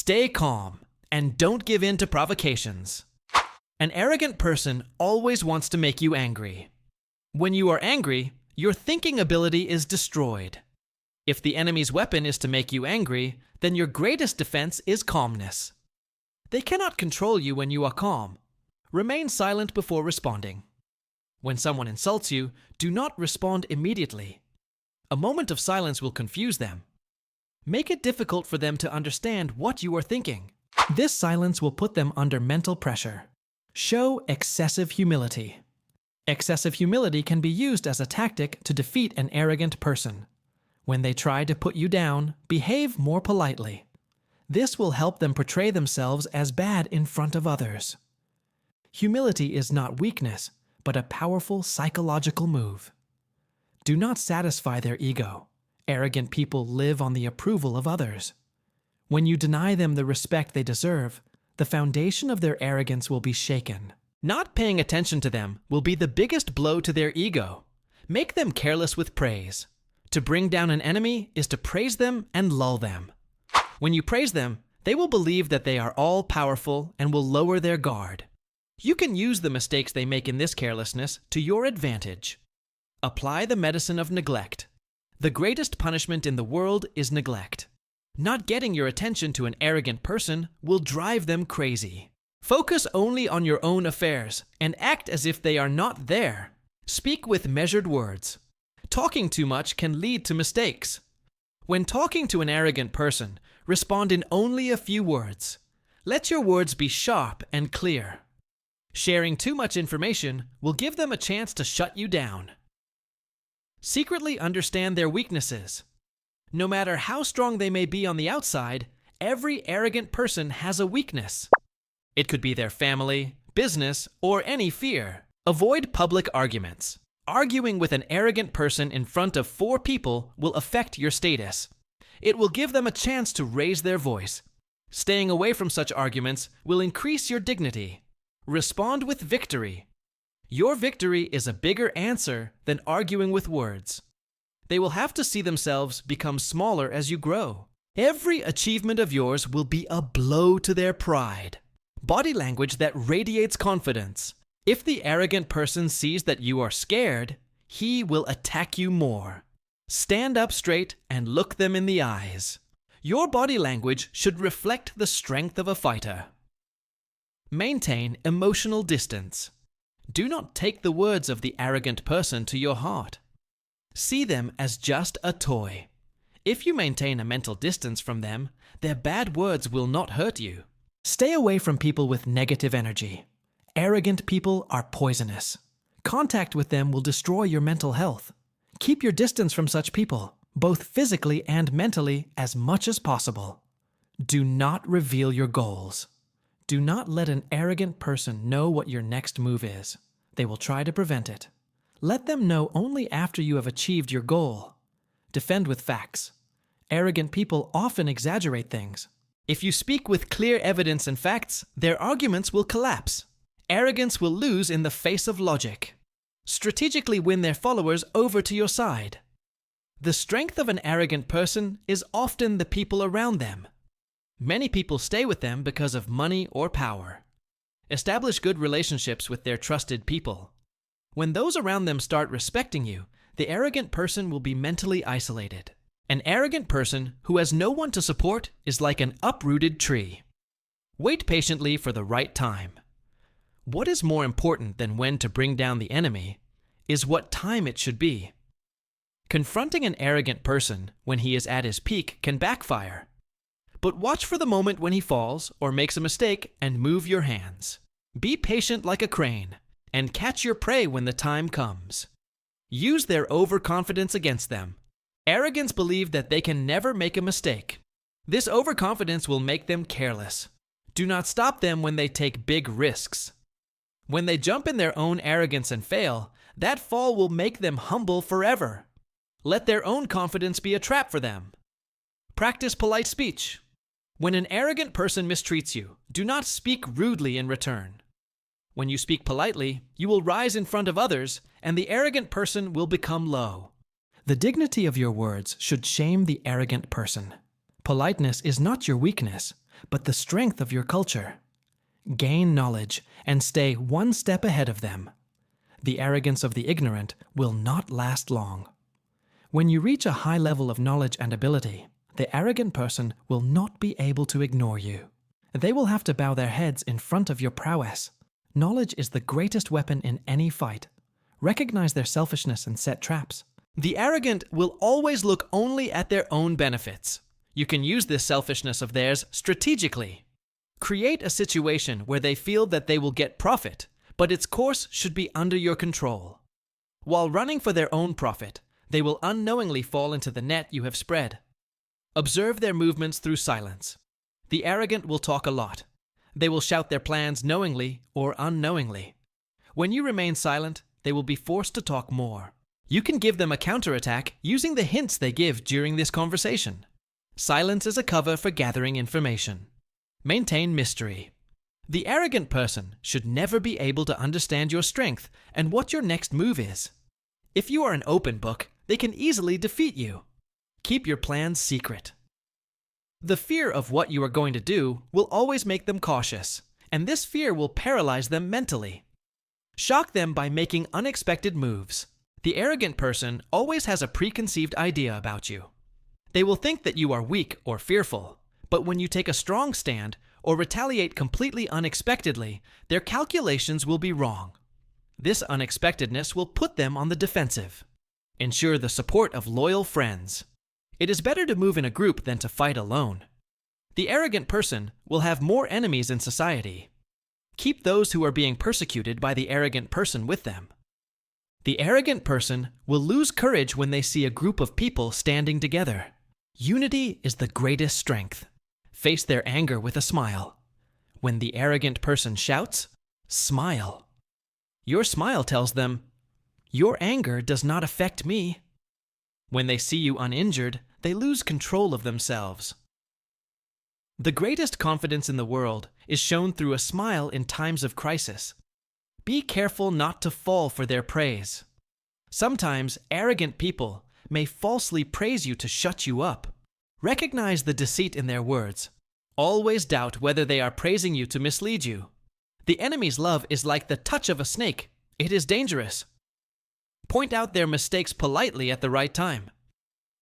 Stay calm and don't give in to provocations. An arrogant person always wants to make you angry. When you are angry, your thinking ability is destroyed. If the enemy's weapon is to make you angry, then your greatest defense is calmness. They cannot control you when you are calm. Remain silent before responding. When someone insults you, do not respond immediately. A moment of silence will confuse them. Make it difficult for them to understand what you are thinking. This silence will put them under mental pressure. Show excessive humility. Excessive humility can be used as a tactic to defeat an arrogant person. When they try to put you down, behave more politely. This will help them portray themselves as bad in front of others. Humility is not weakness, but a powerful psychological move. Do not satisfy their ego. Arrogant people live on the approval of others. When you deny them the respect they deserve, the foundation of their arrogance will be shaken. Not paying attention to them will be the biggest blow to their ego. Make them careless with praise. To bring down an enemy is to praise them and lull them. When you praise them, they will believe that they are all-powerful and will lower their guard. You can use the mistakes they make in this carelessness to your advantage. Apply the medicine of neglect. The greatest punishment in the world is neglect. Not getting your attention to an arrogant person will drive them crazy. Focus only on your own affairs and act as if they are not there. Speak with measured words. Talking too much can lead to mistakes. When talking to an arrogant person, respond in only a few words. Let your words be sharp and clear. Sharing too much information will give them a chance to shut you down. Secretly understand their weaknesses. No matter how strong they may be on the outside, every arrogant person has a weakness. It could be their family, business, or any fear. Avoid public arguments. Arguing with an arrogant person in front of 4 people will affect your status. It will give them a chance to raise their voice. Staying away from such arguments will increase your dignity. Respond with victory. Your victory is a bigger answer than arguing with words. They will have to see themselves become smaller as you grow. Every achievement of yours will be a blow to their pride. Body language that radiates confidence. If the arrogant person sees that you are scared, he will attack you more. Stand up straight and look them in the eyes. Your body language should reflect the strength of a fighter. Maintain emotional distance. Do not take the words of the arrogant person to your heart. See them as just a toy. If you maintain a mental distance from them, their bad words will not hurt you. Stay away from people with negative energy. Arrogant people are poisonous. Contact with them will destroy your mental health. Keep your distance from such people, both physically and mentally, as much as possible. Do not reveal your goals. Do not let an arrogant person know what your next move is. They will try to prevent it. Let them know only after you have achieved your goal. Defend with facts. Arrogant people often exaggerate things. If you speak with clear evidence and facts, their arguments will collapse. Arrogance will lose in the face of logic. Strategically win their followers over to your side. The strength of an arrogant person is often the people around them. Many people stay with them because of money or power. Establish good relationships with their trusted people. When those around them start respecting you, the arrogant person will be mentally isolated. An arrogant person who has no one to support is like an uprooted tree. Wait patiently for the right time. What is more important than when to bring down the enemy is what time it should be. Confronting an arrogant person when he is at his peak can backfire. But watch for the moment when he falls or makes a mistake and move your hands. Be patient like a crane and catch your prey when the time comes. Use their overconfidence against them. Arrogants believe that they can never make a mistake. This overconfidence will make them careless. Do not stop them when they take big risks. When they jump in their own arrogance and fail, that fall will make them humble forever. Let their own confidence be a trap for them. Practice polite speech. When an arrogant person mistreats you, do not speak rudely in return. When you speak politely, you will rise in front of others, and the arrogant person will become low. The dignity of your words should shame the arrogant person. Politeness is not your weakness, but the strength of your culture. Gain knowledge and stay one step ahead of them. The arrogance of the ignorant will not last long. When you reach a high level of knowledge and ability, the arrogant person will not be able to ignore you. They will have to bow their heads in front of your prowess. Knowledge is the greatest weapon in any fight. Recognize their selfishness and set traps. The arrogant will always look only at their own benefits. You can use this selfishness of theirs strategically. Create a situation where they feel that they will get profit, but its course should be under your control. While running for their own profit, they will unknowingly fall into the net you have spread. Observe their movements through silence. The arrogant will talk a lot. They will shout their plans knowingly or unknowingly. When you remain silent, they will be forced to talk more. You can give them a counterattack using the hints they give during this conversation. Silence is a cover for gathering information. Maintain mystery. The arrogant person should never be able to understand your strength and what your next move is. If you are an open book, they can easily defeat you. Keep your plans secret. The fear of what you are going to do will always make them cautious, and this fear will paralyze them mentally. Shock them by making unexpected moves. The arrogant person always has a preconceived idea about you. They will think that you are weak or fearful, but when you take a strong stand or retaliate completely unexpectedly, their calculations will be wrong. This unexpectedness will put them on the defensive. Ensure the support of loyal friends. It is better to move in a group than to fight alone. The arrogant person will have more enemies in society. Keep those who are being persecuted by the arrogant person with them. The arrogant person will lose courage when they see a group of people standing together. Unity is the greatest strength. Face their anger with a smile. When the arrogant person shouts, smile. Your smile tells them, "Your anger does not affect me." When they see you uninjured, they lose control of themselves. The greatest confidence in the world is shown through a smile in times of crisis. Be careful not to fall for their praise. Sometimes arrogant people may falsely praise you to shut you up. Recognize the deceit in their words. Always doubt whether they are praising you to mislead you. The enemy's love is like the touch of a snake. It is dangerous. Point out their mistakes politely at the right time.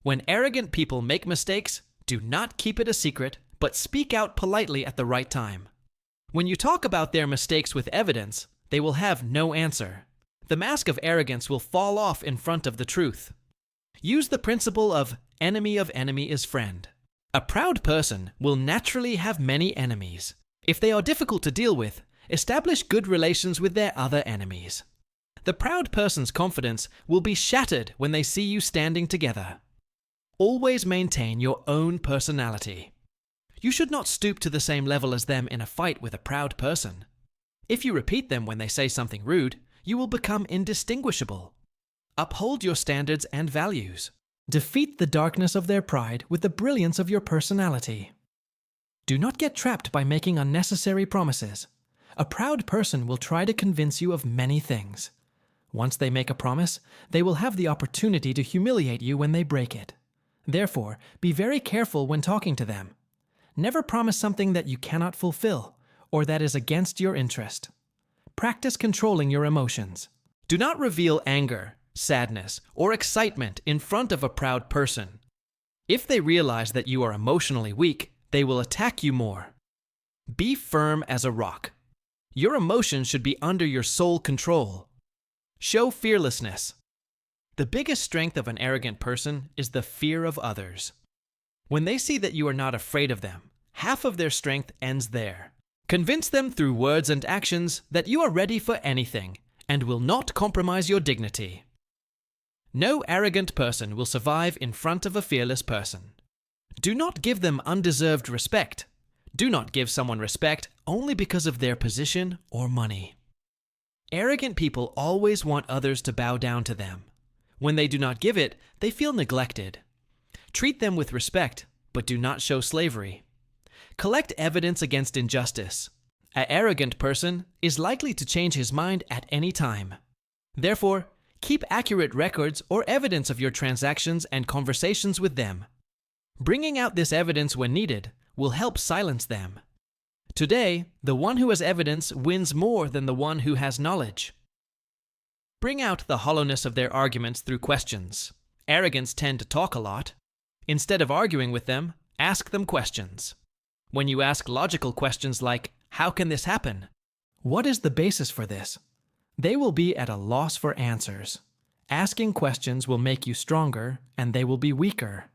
When arrogant people make mistakes, do not keep it a secret, but speak out politely at the right time. When you talk about their mistakes with evidence, they will have no answer. The mask of arrogance will fall off in front of the truth. Use the principle of enemy is friend. A proud person will naturally have many enemies. If they are difficult to deal with, establish good relations with their other enemies. The proud person's confidence will be shattered when they see you standing together. Always maintain your own personality. You should not stoop to the same level as them in a fight with a proud person. If you repeat them when they say something rude, you will become indistinguishable. Uphold your standards and values. Defeat the darkness of their pride with the brilliance of your personality. Do not get trapped by making unnecessary promises. A proud person will try to convince you of many things. Once they make a promise, they will have the opportunity to humiliate you when they break it. Therefore, be very careful when talking to them. Never promise something that you cannot fulfill, or that is against your interest. Practice controlling your emotions. Do not reveal anger, sadness, or excitement in front of a proud person. If they realize that you are emotionally weak, they will attack you more. Be firm as a rock. Your emotions should be under your sole control. Show fearlessness. The biggest strength of an arrogant person is the fear of others. When they see that you are not afraid of them, half of their strength ends there. Convince them through words and actions that you are ready for anything and will not compromise your dignity. No arrogant person will survive in front of a fearless person. Do not give them undeserved respect. Do not give someone respect only because of their position or money. Arrogant people always want others to bow down to them. When they do not give it, they feel neglected. Treat them with respect, but do not show slavery. Collect evidence against injustice. An arrogant person is likely to change his mind at any time. Therefore, keep accurate records or evidence of your transactions and conversations with them. Bringing out this evidence when needed will help silence them. Today, the one who has evidence wins more than the one who has knowledge. Bring out the hollowness of their arguments through questions. Arrogants tend to talk a lot. Instead of arguing with them, ask them questions. When you ask logical questions like, "How can this happen? What is the basis for this?" they will be at a loss for answers. Asking questions will make you stronger, and they will be weaker.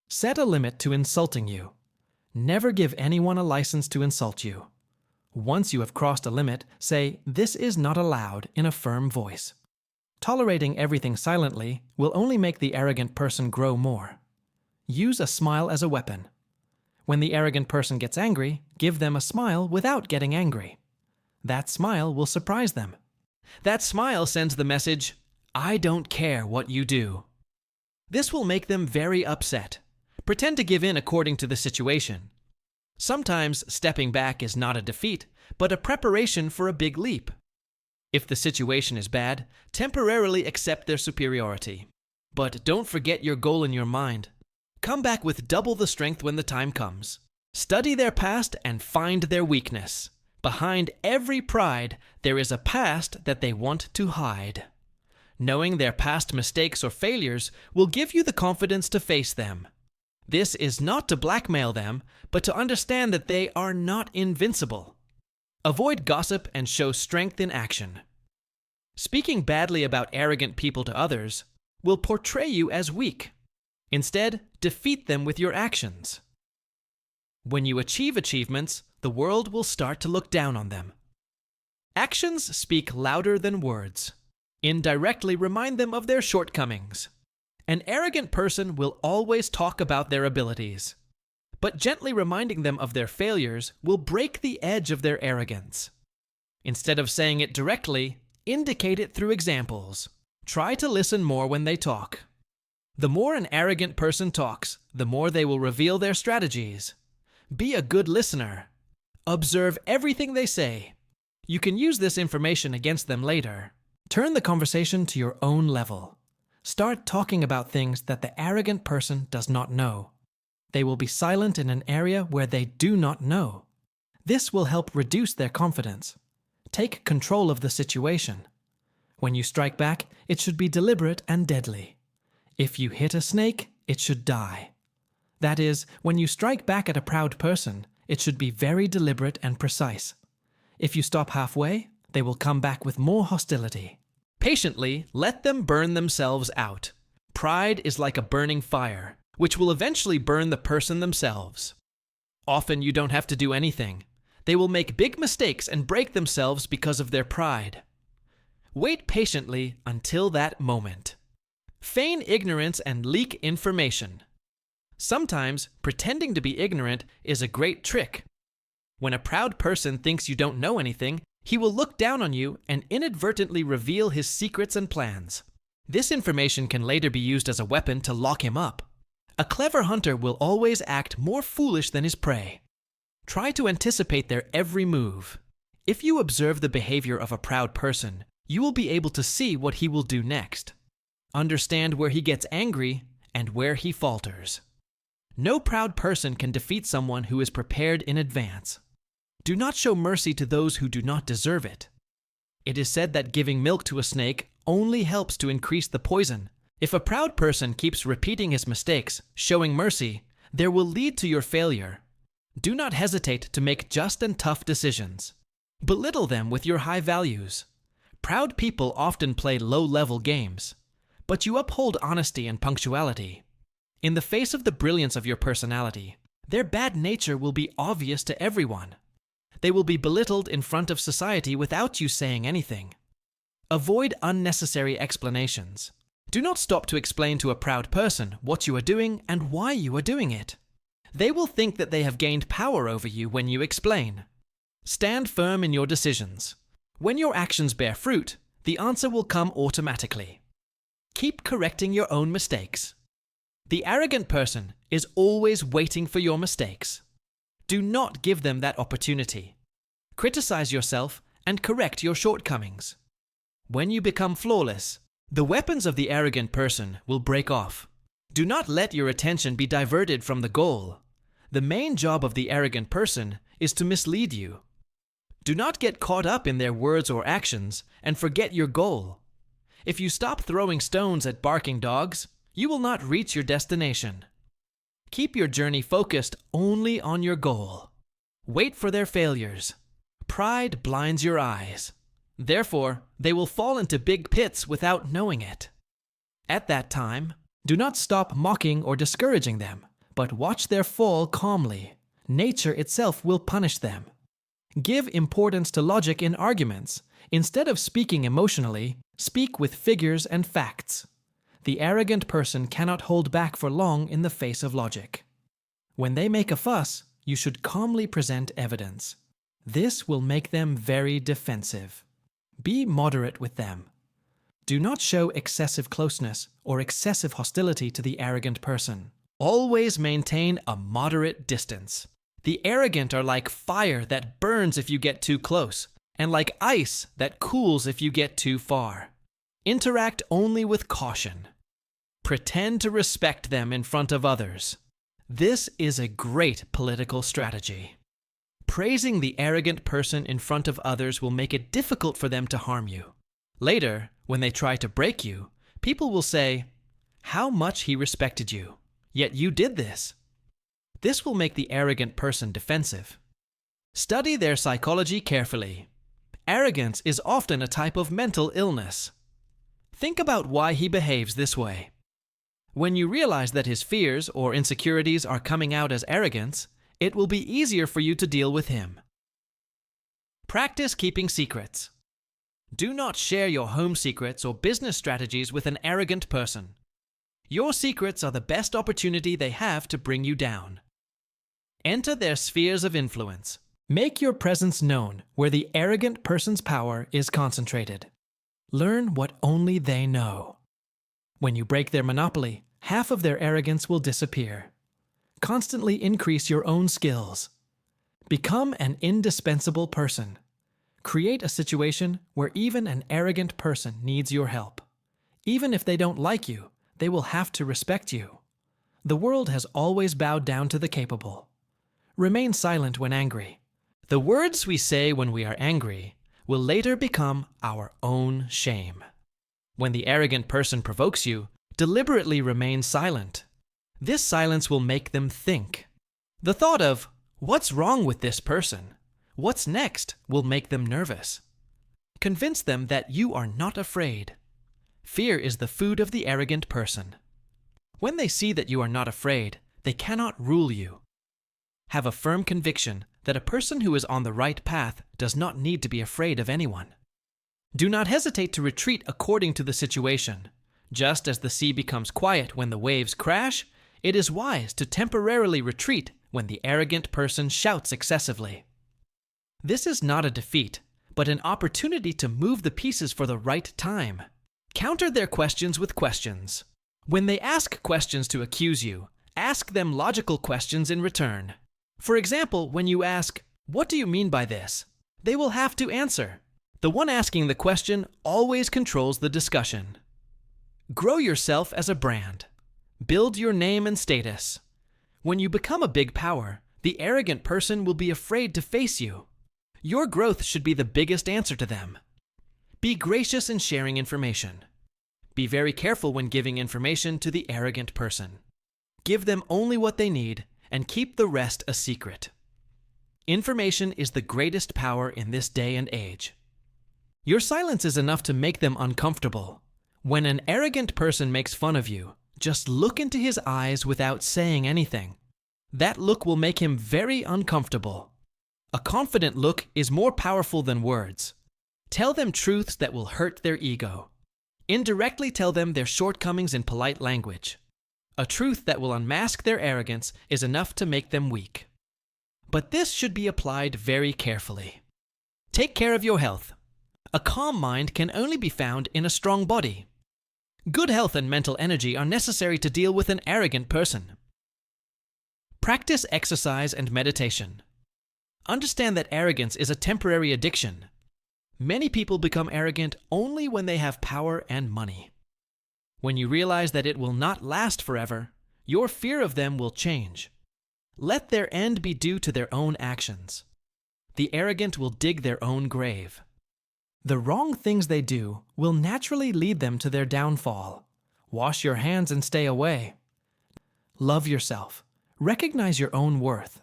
Set a limit to insulting you. Never give anyone a license to insult you. Once you have crossed a limit, say, "This is not allowed," in a firm voice. Tolerating everything silently will only make the arrogant person grow more. Use a smile as a weapon. When the arrogant person gets angry, give them a smile without getting angry. That smile will surprise them. That smile sends the message, "I don't care what you do." This will make them very upset. Pretend to give in according to the situation. Sometimes stepping back is not a defeat, but a preparation for a big leap. If the situation is bad, temporarily accept their superiority. But don't forget your goal in your mind. Come back with double the strength when the time comes. Study their past and find their weakness. Behind every pride, there is a past that they want to hide. Knowing their past mistakes or failures will give you the confidence to face them. This is not to blackmail them, but to understand that they are not invincible. Avoid gossip and show strength in action. Speaking badly about arrogant people to others will portray you as weak. Instead, defeat them with your actions. When you achieve achievements, the world will start to look down on them. Actions speak louder than words. Indirectly remind them of their shortcomings. An arrogant person will always talk about their abilities, but gently reminding them of their failures will break the edge of their arrogance. Instead of saying it directly, indicate it through examples. Try to listen more when they talk. The more an arrogant person talks, the more they will reveal their strategies. Be a good listener. Observe everything they say. You can use this information against them later. Turn the conversation to your own level. Start talking about things that the arrogant person does not know. They will be silent in an area where they do not know. This will help reduce their confidence. Take control of the situation. When you strike back, it should be deliberate and deadly. If you hit a snake, it should die. That is, when you strike back at a proud person, it should be very deliberate and precise. If you stop halfway, they will come back with more hostility. Patiently, let them burn themselves out. Pride is like a burning fire, which will eventually burn the person themselves. Often you don't have to do anything. They will make big mistakes and break themselves because of their pride. Wait patiently until that moment. Feign ignorance and leak information. Sometimes, pretending to be ignorant is a great trick. When a proud person thinks you don't know anything, he will look down on you and inadvertently reveal his secrets and plans. This information can later be used as a weapon to lock him up. A clever hunter will always act more foolish than his prey. Try to anticipate their every move. If you observe the behavior of a proud person, you will be able to see what he will do next. Understand where he gets angry and where he falters. No proud person can defeat someone who is prepared in advance. Do not show mercy to those who do not deserve it. It is said that giving milk to a snake only helps to increase the poison. If a proud person keeps repeating his mistakes, showing mercy, there will lead to your failure. Do not hesitate to make just and tough decisions. Belittle them with your high values. Proud people often play low-level games, but you uphold honesty and punctuality. In the face of the brilliance of your personality, their bad nature will be obvious to everyone. They will be belittled in front of society without you saying anything. Avoid unnecessary explanations. Do not stop to explain to a proud person what you are doing and why you are doing it. They will think that they have gained power over you when you explain. Stand firm in your decisions. When your actions bear fruit, the answer will come automatically. Keep correcting your own mistakes. The arrogant person is always waiting for your mistakes. Do not give them that opportunity. Criticize yourself and correct your shortcomings. When you become flawless, the weapons of the arrogant person will break off. Do not let your attention be diverted from the goal. The main job of the arrogant person is to mislead you. Do not get caught up in their words or actions and forget your goal. If you stop throwing stones at barking dogs, you will not reach your destination. Keep your journey focused only on your goal. Wait for their failures. Pride blinds your eyes. Therefore, they will fall into big pits without knowing it. At that time, do not stop mocking or discouraging them, but watch their fall calmly. Nature itself will punish them. Give importance to logic in arguments. Instead of speaking emotionally, speak with figures and facts. The arrogant person cannot hold back for long in the face of logic. When they make a fuss, you should calmly present evidence. This will make them very defensive. Be moderate with them. Do not show excessive closeness or excessive hostility to the arrogant person. Always maintain a moderate distance. The arrogant are like fire that burns if you get too close, and like ice that cools if you get too far. Interact only with caution. Pretend to respect them in front of others. This is a great political strategy. Praising the arrogant person in front of others will make it difficult for them to harm you. Later, when they try to break you, people will say, "How much he respected you, yet you did this." This will make the arrogant person defensive. Study their psychology carefully. Arrogance is often a type of mental illness. Think about why he behaves this way. When you realize that his fears or insecurities are coming out as arrogance, it will be easier for you to deal with him. Practice keeping secrets. Do not share your home secrets or business strategies with an arrogant person. Your secrets are the best opportunity they have to bring you down. Enter their spheres of influence. Make your presence known where the arrogant person's power is concentrated. Learn what only they know. When you break their monopoly, half of their arrogance will disappear. Constantly increase your own skills. Become an indispensable person. Create a situation where even an arrogant person needs your help. Even if they don't like you, they will have to respect you. The world has always bowed down to the capable. Remain silent when angry. The words we say when we are angry will later become our own shame. When the arrogant person provokes you, deliberately remain silent. This silence will make them think. The thought of, "What's wrong with this person? What's next?" will make them nervous. Convince them that you are not afraid. Fear is the food of the arrogant person. When they see that you are not afraid, they cannot rule you. Have a firm conviction that a person who is on the right path does not need to be afraid of anyone. Do not hesitate to retreat according to the situation. Just as the sea becomes quiet when the waves crash, it is wise to temporarily retreat when the arrogant person shouts excessively. This is not a defeat, but an opportunity to move the pieces for the right time. Counter their questions with questions. When they ask questions to accuse you, ask them logical questions in return. For example, when you ask, "What do you mean by this?" they will have to answer. The one asking the question always controls the discussion. Grow yourself as a brand. Build your name and status. When you become a big power, the arrogant person will be afraid to face you. Your growth should be the biggest answer to them. Be gracious in sharing information. Be very careful when giving information to the arrogant person. Give them only what they need and keep the rest a secret. Information is the greatest power in this day and age. Your silence is enough to make them uncomfortable. When an arrogant person makes fun of you, just look into his eyes without saying anything. That look will make him very uncomfortable. A confident look is more powerful than words. Tell them truths that will hurt their ego. Indirectly tell them their shortcomings in polite language. A truth that will unmask their arrogance is enough to make them weak. But this should be applied very carefully. Take care of your health. A calm mind can only be found in a strong body. Good health and mental energy are necessary to deal with an arrogant person. Practice exercise and meditation. Understand that arrogance is a temporary addiction. Many people become arrogant only when they have power and money. When you realize that it will not last forever, your fear of them will change. Let their end be due to their own actions. The arrogant will dig their own grave. The wrong things they do will naturally lead them to their downfall. Wash your hands and stay away. Love yourself. Recognize your own worth.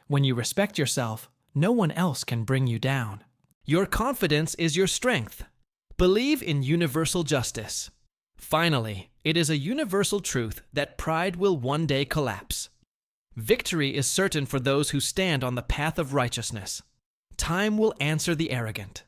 When you respect yourself, no one else can bring you down. Your confidence is your strength. Believe in universal justice. Finally, it is a universal truth that pride will one day collapse. Victory is certain for those who stand on the path of righteousness. Time will answer the arrogant.